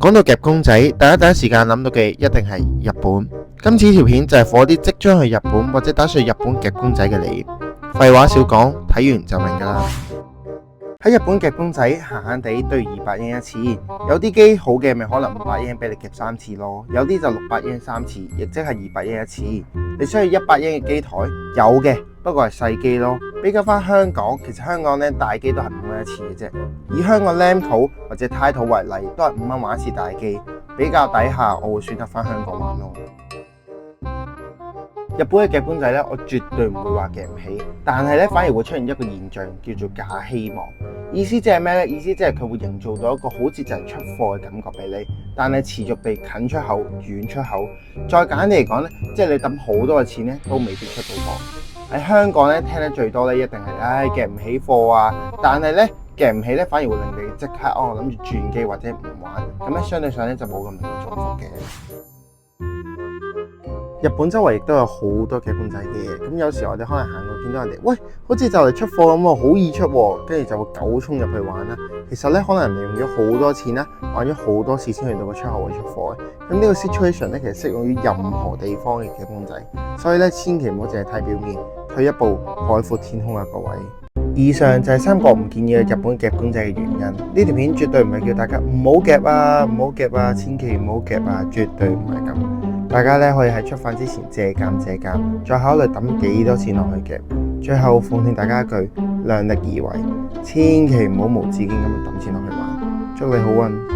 講到夾公仔，大家第一時間諗到嘅一定係日本。今次條片就係火啲即將去日本或者打算去日本夾公仔嘅你。廢話少講，睇完就明㗎啦。喺日本夾公仔，閒閒地都要200yen一次。有啲機好嘅，咪可能500yen俾你夾3次咯。有啲就600yen 3次，亦即係200yen一次。你需要100yen嘅機台，有嘅，不過係細機咯。比較翻香港，其實香港咧大機都係5蚊一次嘅啫。以香港 Lamco 或者 Taito 為例，都係5蚊玩一次大機。比較底下，我會選擇翻香港玩咯。日本嘅夾公仔咧，我絕對唔會話夾唔起，但係咧反而會出現一個現象，叫做假希望。意思即係咩咧？意思即係佢會營造到一個好似就係出貨嘅感覺俾你，但係持續地近出口、遠出口。再簡單啲嚟講咧，即係你抌好多嘅錢咧，都未必出到貨。喺香港咧聽得最多咧，一定係夾唔起貨啊！但係咧夾唔起咧，反而會令你即刻諗住轉機或者唔玩，咁咧相對上咧就冇咁容易中伏嘅。日本周圍亦都有好多夾公仔嘅，咁有時我哋可能行過見到人哋，喂，好似就嚟出貨咁喎，好易出喎，跟住就會狗衝入去玩啦。其實咧，可能人哋用咗好多錢啦，玩咗好多次先去到個出口位出貨嘅。咁呢個 situation 咧，其實適用於任何地方嘅夾公仔，所以咧千祈唔好淨係睇表面，退一步海闊天空啊，各位。以上就係3個唔建議去日本夾公仔嘅原因。呢條片絕對唔係叫大家唔好夾啊，唔好夾啊，千祈唔好夾啊，絕對唔係咁。大家咧可以喺出發之前借鑑，再考慮抌幾多錢落去夾。最後奉勸大家一句：量力而為，千祈唔好無止境咁抌錢落去玩。祝你好運！